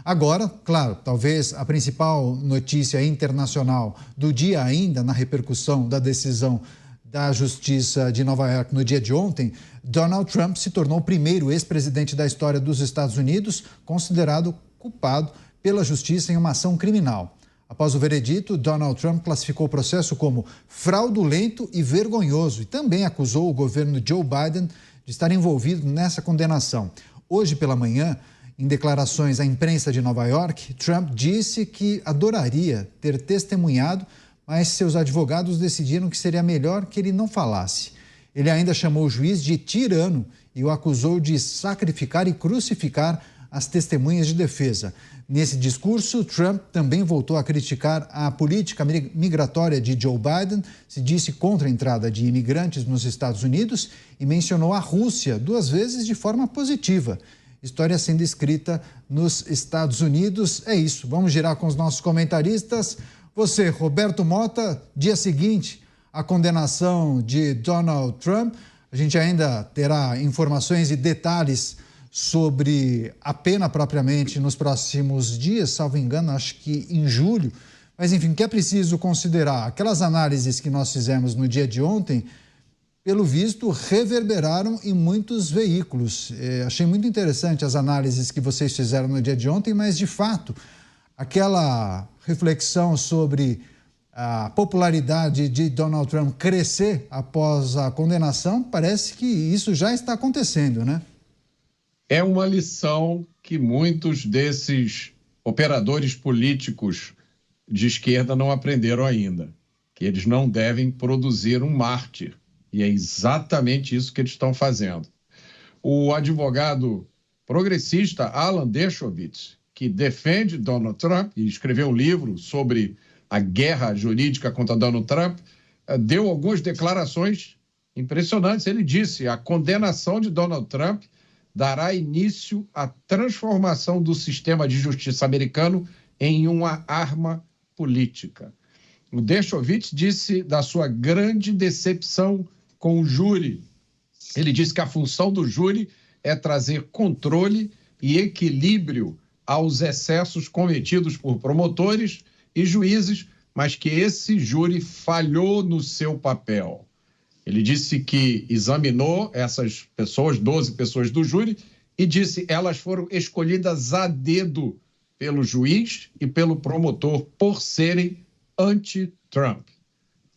Agora, claro, talvez a principal notícia internacional do dia ainda, na repercussão da decisão da Justiça de Nova York no dia de ontem, Donald Trump se tornou o primeiro ex-presidente da história dos Estados Unidos considerado culpado pela Justiça em uma ação criminal. Após o veredito, Donald Trump classificou o processo como fraudulento e vergonhoso e também acusou o governo Joe Biden de estar envolvido nessa condenação. Hoje pela manhã, em declarações à imprensa de Nova York, Trump disse que adoraria ter testemunhado, mas seus advogados decidiram que seria melhor que ele não falasse. Ele ainda chamou o juiz de tirano e o acusou de sacrificar e crucificar as testemunhas de defesa. Nesse discurso, Trump também voltou a criticar a política migratória de Joe Biden, se disse contra a entrada de imigrantes nos Estados Unidos e mencionou a Rússia 2 vezes de forma positiva. História sendo escrita nos Estados Unidos. É isso, vamos girar com os nossos comentaristas. Você, Roberto Mota, dia seguinte à condenação de Donald Trump, a gente ainda terá informações e detalhes sobre a pena propriamente nos próximos dias, salvo engano, acho que em julho. Mas, enfim, o que é preciso considerar? Aquelas análises que nós fizemos no dia de ontem, pelo visto, reverberaram em muitos veículos. Achei muito interessante as análises que vocês fizeram no dia de ontem, mas, de fato, aquela reflexão sobre a popularidade de Donald Trump crescer após a condenação, parece que isso já está acontecendo, né? É uma lição que muitos desses operadores políticos de esquerda não aprenderam ainda, que eles não devem produzir um mártir. E é exatamente isso que eles estão fazendo. O advogado progressista Alan Dershowitz, que defende Donald Trump e escreveu um livro sobre a guerra jurídica contra Donald Trump, deu algumas declarações impressionantes. Ele disse: a condenação de Donald Trump dará início à transformação do sistema de justiça americano em uma arma política. O Dershowitz disse da sua grande decepção com o júri. Ele disse que a função do júri é trazer controle e equilíbrio aos excessos cometidos por promotores e juízes, mas que esse júri falhou no seu papel. Ele disse que examinou essas pessoas, 12 pessoas do júri, e disse que elas foram escolhidas a dedo pelo juiz e pelo promotor por serem anti-Trump.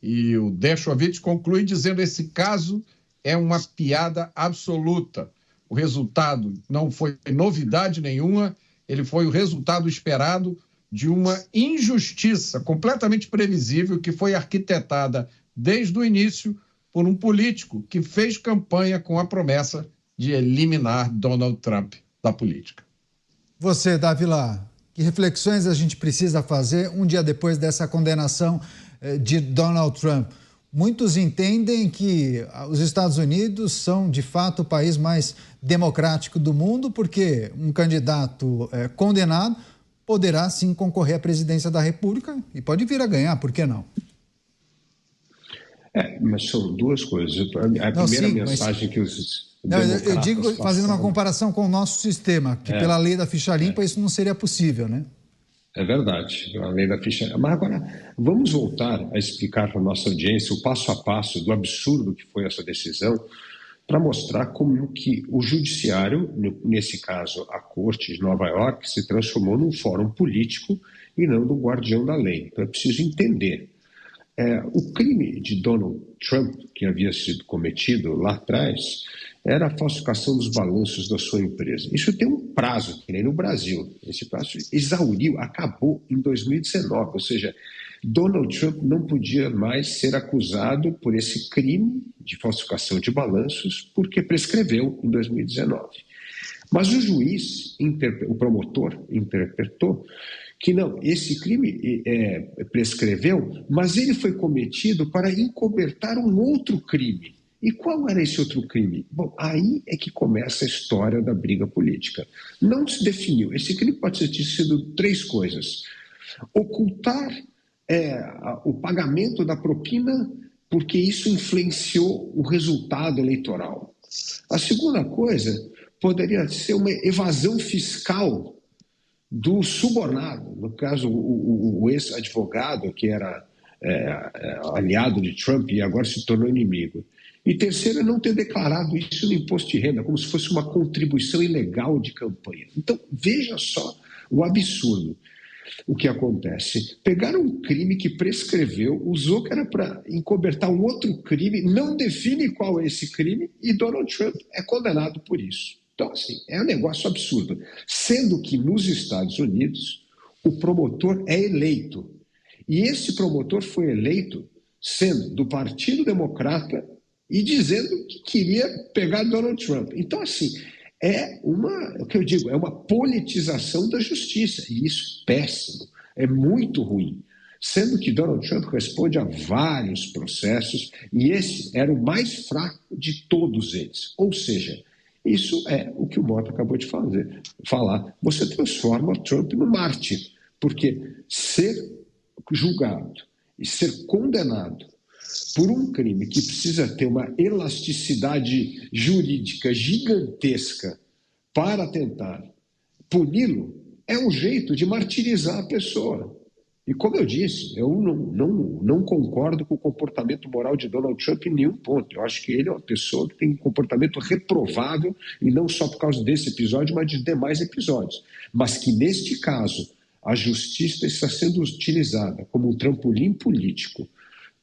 E o Dershowitz conclui dizendo que esse caso é uma piada absoluta. O resultado não foi novidade nenhuma, ele foi o resultado esperado de uma injustiça completamente previsível que foi arquitetada desde o início por um político que fez campanha com a promessa de eliminar Donald Trump da política. Você, Dávila, que reflexões a gente precisa fazer um dia depois dessa condenação de Donald Trump? Muitos entendem que os Estados Unidos são, de fato, o país mais democrático do mundo, porque um candidato condenado poderá, sim, concorrer à presidência da República e pode vir a ganhar, por que não? Mas são duas coisas. A primeira mensagem que os democratas eu digo, fazendo uma comparação com o nosso sistema, que pela lei da ficha limpa isso não seria possível, né? É verdade, a lei da ficha limpa. Mas agora, vamos voltar a explicar para a nossa audiência o passo a passo do absurdo que foi essa decisão, para mostrar como que o judiciário, nesse caso a Corte de Nova York, se transformou num fórum político e não do guardião da lei. Então é preciso entender. O crime de Donald Trump, que havia sido cometido lá atrás, era a falsificação dos balanços da sua empresa. Isso tem um prazo, que nem no Brasil. Esse prazo exauriu, acabou em 2019, ou seja, Donald Trump não podia mais ser acusado por esse crime de falsificação de balanços, porque prescreveu em 2019. Mas o juiz, o promotor, interpretou que não, esse crime prescreveu, mas ele foi cometido para encobertar um outro crime. E qual era esse outro crime? Bom, aí é que começa a história da briga política. Não se definiu. Esse crime pode ter sido 3 coisas. Ocultar o pagamento da propina porque isso influenciou o resultado eleitoral. A segunda coisa poderia ser uma evasão fiscal do subornado, no caso, o ex-advogado que era aliado de Trump e agora se tornou inimigo. E terceiro é não ter declarado isso no imposto de renda, como se fosse uma contribuição ilegal de campanha. Então, veja só o absurdo. O que acontece? Pegaram um crime que prescreveu, usou que era para encobertar um outro crime, não define qual é esse crime e Donald Trump é condenado por isso. Então, assim, é um negócio absurdo. Sendo que nos Estados Unidos o promotor é eleito. E esse promotor foi eleito sendo do Partido Democrata e dizendo que queria pegar Donald Trump. Então, assim, o que eu digo, é uma politização da justiça, e isso é péssimo, é muito ruim. Sendo que Donald Trump responde a vários processos, e esse era o mais fraco de todos eles. Ou seja, isso é o que o Mota acabou de falar. Você transforma Trump no mártir, porque ser julgado e ser condenado por um crime que precisa ter uma elasticidade jurídica gigantesca para tentar puni-lo, é um jeito de martirizar a pessoa. E como eu disse, eu não concordo com o comportamento moral de Donald Trump em nenhum ponto. Eu acho que ele é uma pessoa que tem um comportamento reprovável, e não só por causa desse episódio, mas de demais episódios. Mas que neste caso a justiça está sendo utilizada como um trampolim político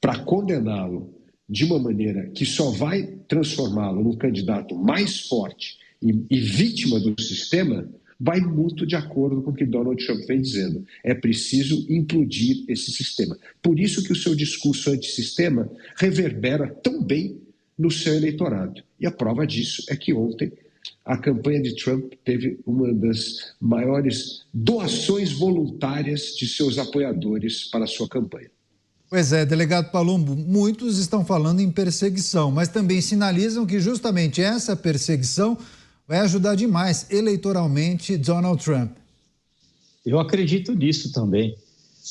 para condená-lo de uma maneira que só vai transformá-lo num candidato mais forte e vítima do sistema, vai muito de acordo com o que Donald Trump vem dizendo. É preciso implodir esse sistema. Por isso que o seu discurso antissistema reverbera tão bem no seu eleitorado. E a prova disso é que ontem a campanha de Trump teve uma das maiores doações voluntárias de seus apoiadores para a sua campanha. Pois é, delegado Palumbo, muitos estão falando em perseguição, mas também sinalizam que justamente essa perseguição vai ajudar demais eleitoralmente Donald Trump. Eu acredito nisso também,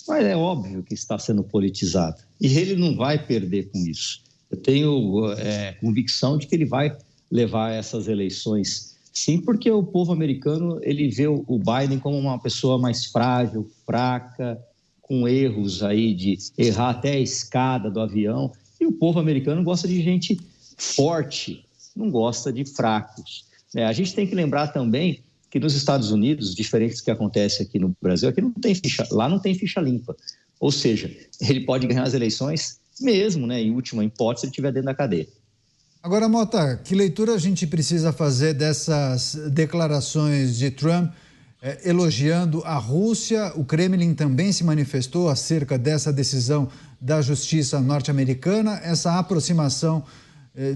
mas é óbvio que está sendo politizado e ele não vai perder com isso. Eu tenho convicção de que ele vai levar essas eleições, sim, porque o povo americano ele vê o Biden como uma pessoa mais frágil, fraca, com erros aí de errar até a escada do avião, e o povo americano gosta de gente forte, não gosta de fracos. A gente tem que lembrar também que nos Estados Unidos, diferente do que acontece aqui no Brasil, aqui não tem lá não tem ficha limpa. Ou seja, ele pode ganhar as eleições mesmo, em última hipótese, se ele estiver dentro da cadeia. Agora, Mota, que leitura a gente precisa fazer dessas declarações de Trump elogiando a Rússia? O Kremlin também se manifestou acerca dessa decisão da justiça norte-americana, essa aproximação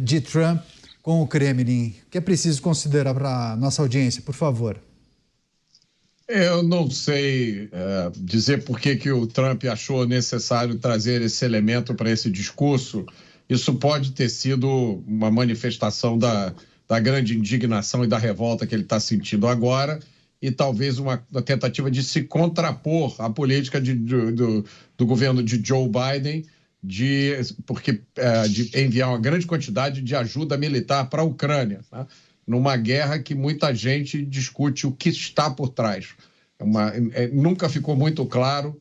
de Trump com o Kremlin, que é preciso considerar para a nossa audiência, por favor. Eu não sei dizer por que o Trump achou necessário trazer esse elemento para esse discurso. Isso pode ter sido uma manifestação da grande indignação e da revolta que ele está sentindo agora, e talvez uma tentativa de se contrapor à política do governo de Joe Biden, de enviar uma grande quantidade de ajuda militar para a Ucrânia, né? Numa guerra que muita gente discute o que está por trás. Nunca ficou muito claro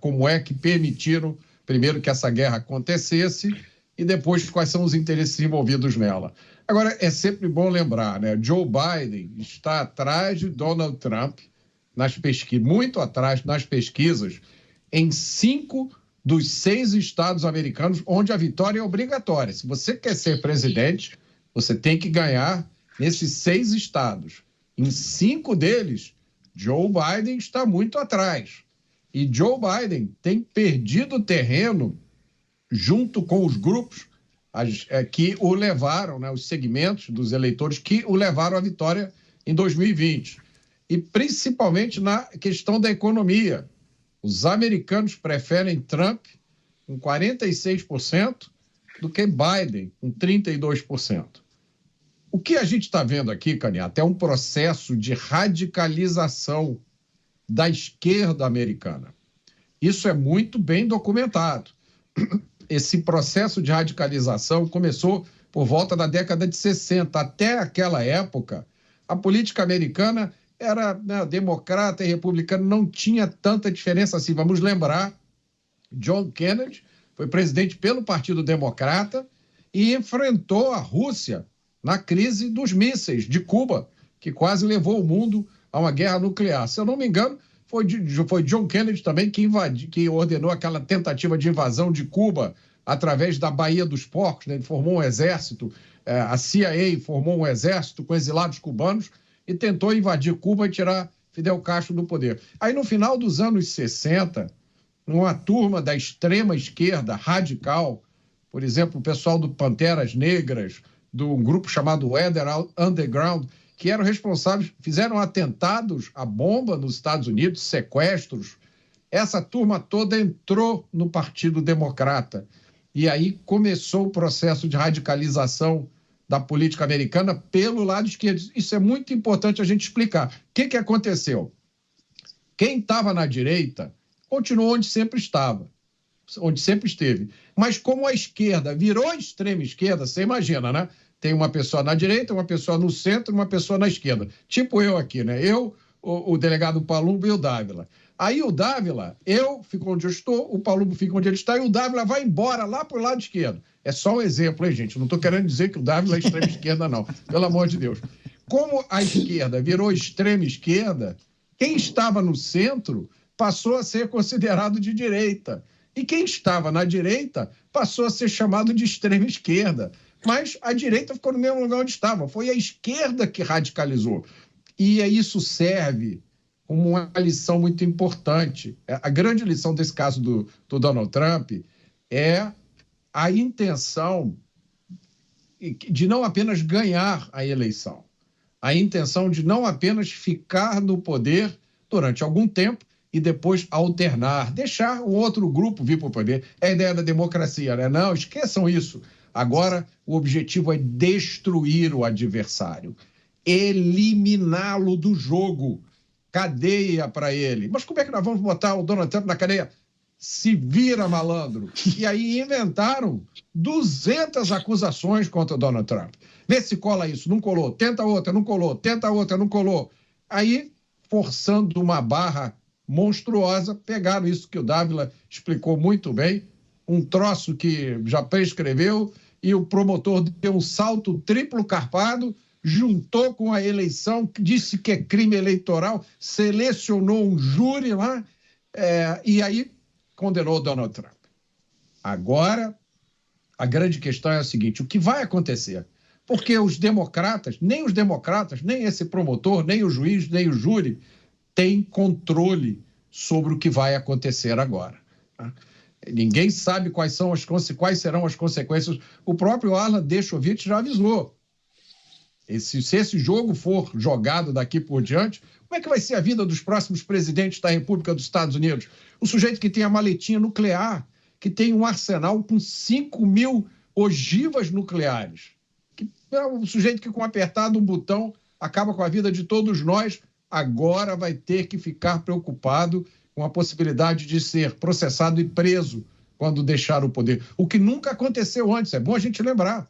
como é que permitiram, primeiro, que essa guerra acontecesse e depois quais são os interesses envolvidos nela. Agora, é sempre bom lembrar, né? Joe Biden está atrás de Donald Trump, muito atrás nas pesquisas, em 5 dos 6 estados americanos onde a vitória é obrigatória. Se você quer ser presidente, você tem que ganhar nesses 6 estados. Em 5 deles, Joe Biden está muito atrás. E Joe Biden tem perdido terreno junto com os grupos que o levaram, né, os segmentos dos eleitores que o levaram à vitória em 2020. E principalmente na questão da economia. Os americanos preferem Trump com 46% do que Biden com 32%. O que a gente está vendo aqui, Canhata, é um processo de radicalização da esquerda americana. Isso é muito bem documentado. Esse processo de radicalização começou por volta da década de 60. Até aquela época, a política americana era, né, democrata e republicano, não tinha tanta diferença assim. Vamos lembrar, John Kennedy foi presidente pelo Partido Democrata e enfrentou a Rússia na crise dos mísseis de Cuba, que quase levou o mundo a uma guerra nuclear. Se eu não me engano, foi John Kennedy também que ordenou aquela tentativa de invasão de Cuba através da Baía dos Porcos, né? Ele formou um exército, a CIA formou um exército com exilados cubanos e tentou invadir Cuba e tirar Fidel Castro do poder. Aí, no final dos anos 60, uma turma da extrema esquerda radical, por exemplo, o pessoal do Panteras Negras, de um grupo chamado Weather Underground, que eram responsáveis, fizeram atentados à bomba nos Estados Unidos, sequestros. Essa turma toda entrou no Partido Democrata. E aí começou o processo de radicalização da política americana pelo lado esquerdo. Isso é muito importante a gente explicar. O que aconteceu? Quem estava na direita continuou onde sempre estava, onde sempre esteve. Mas como a esquerda virou extrema esquerda, você imagina, né? Tem uma pessoa na direita, uma pessoa no centro e uma pessoa na esquerda. Tipo eu aqui, né? Eu, o delegado Palumbo e o Dávila. Aí o Dávila, eu fico onde eu estou, o Palumbo fica onde ele está e o Dávila vai embora lá para o lado esquerdo. É só um exemplo, hein, gente? Não estou querendo dizer que o Dávila é extrema esquerda, não. Pelo amor de Deus. Como a esquerda virou extrema esquerda, quem estava no centro passou a ser considerado de direita. E quem estava na direita passou a ser chamado de extrema esquerda. Mas a direita ficou no mesmo lugar onde estava. Foi a esquerda que radicalizou. E isso serve como uma lição muito importante. A grande lição desse caso do Donald Trump é a intenção de não apenas ganhar a eleição, a intenção de não apenas ficar no poder durante algum tempo e depois alternar, deixar o outro grupo vir para o poder. É a ideia da democracia, né? Não, esqueçam isso. Agora, o objetivo é destruir o adversário, eliminá-lo do jogo, cadeia para ele. Mas como é que nós vamos botar o Donald Trump na cadeia? Se vira, malandro. E aí inventaram 200 acusações contra o Donald Trump. Vê se cola isso, não colou. Tenta outra, não colou. Tenta outra, não colou. Aí, forçando uma barra monstruosa, pegaram isso que o Dávila explicou muito bem, um troço que já prescreveu e o promotor deu um salto triplo carpado, juntou com a eleição, disse que é crime eleitoral, selecionou um júri lá e aí condenou o Donald Trump. Agora, a grande questão é a seguinte, o que vai acontecer? Porque nem os democratas, nem esse promotor, nem o juiz, nem o júri, têm controle sobre o que vai acontecer agora. Tá? Ninguém sabe quais serão as consequências. O próprio Alan Dershowitz já avisou. Se esse jogo for jogado daqui por diante, como é que vai ser a vida dos próximos presidentes da República dos Estados Unidos? O sujeito que tem a maletinha nuclear, que tem um arsenal com 5.000 ogivas nucleares. É um sujeito que, com apertado um botão, acaba com a vida de todos nós, agora vai ter que ficar preocupado com a possibilidade de ser processado e preso quando deixar o poder. O que nunca aconteceu antes, é bom a gente lembrar.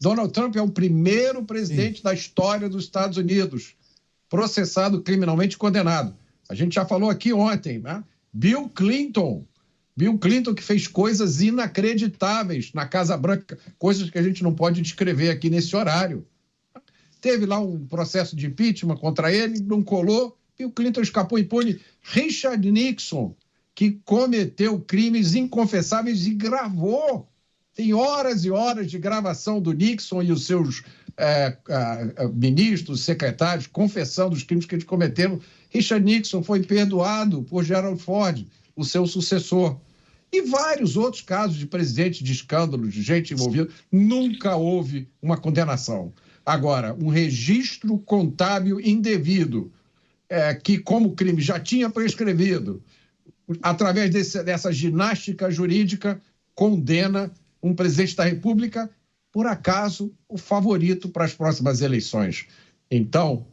Donald Trump é o primeiro presidente da história dos Estados Unidos processado criminalmente e condenado. A gente já falou aqui ontem, né? Bill Clinton que fez coisas inacreditáveis na Casa Branca, coisas que a gente não pode descrever aqui nesse horário. Teve lá um processo de impeachment contra ele, não colou, Bill Clinton escapou impune. Richard Nixon, que cometeu crimes inconfessáveis e gravou. Tem horas e horas de gravação do Nixon e os seus ministros, secretários, confessando os crimes que eles cometeram. Richard Nixon foi perdoado por Gerald Ford, o seu sucessor. E vários outros casos de presidente de escândalo, de gente envolvida. Nunca houve uma condenação. Agora, um registro contábil indevido, que como crime já tinha prescrevido, através dessa ginástica jurídica, condena um presidente da República, por acaso, o favorito para as próximas eleições. Então,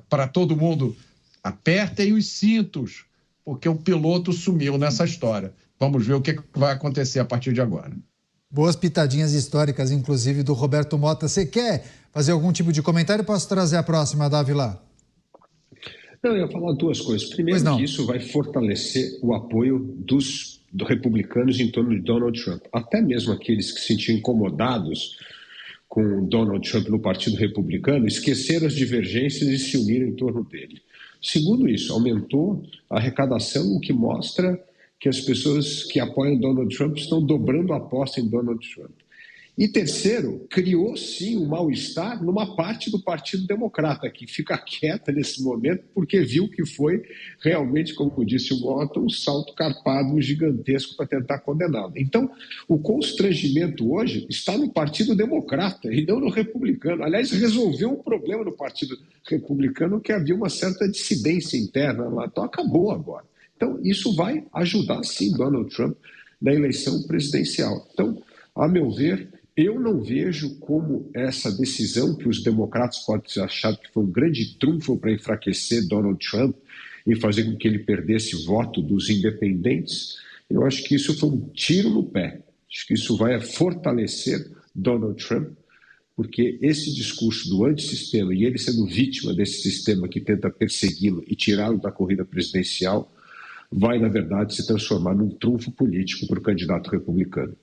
para todo mundo, apertem os cintos, porque o piloto sumiu nessa história. Vamos ver o que vai acontecer a partir de agora. Boas pitadinhas históricas, inclusive, do Roberto Mota. Você quer fazer algum tipo de comentário? Posso trazer a próxima, Dávila? Não, eu ia falar duas coisas. Primeiro, que isso vai fortalecer o apoio dos republicanos em torno de Donald Trump. Até mesmo aqueles que se sentiam incomodados com Donald Trump no Partido Republicano esqueceram as divergências e se uniram em torno dele. Segundo isso, aumentou a arrecadação, o que mostra que as pessoas que apoiam Donald Trump estão dobrando a aposta em Donald Trump. E terceiro, criou sim um mal-estar numa parte do Partido Democrata, que fica quieta nesse momento, porque viu que foi realmente, como disse o Mota, um salto carpado gigantesco para tentar condená-lo. Então, o constrangimento hoje está no Partido Democrata e não no Republicano. Aliás, resolveu um problema no Partido Republicano, que havia uma certa dissidência interna lá. Então, acabou agora. Então, isso vai ajudar sim Donald Trump na eleição presidencial. Então, a meu ver, eu não vejo como essa decisão que os democratas podem ter achado que foi um grande trunfo para enfraquecer Donald Trump e fazer com que ele perdesse voto dos independentes. Eu acho que isso foi um tiro no pé. Acho que isso vai fortalecer Donald Trump, porque esse discurso do antissistema e ele sendo vítima desse sistema que tenta persegui-lo e tirá-lo da corrida presidencial vai, na verdade, se transformar num trunfo político para o candidato republicano.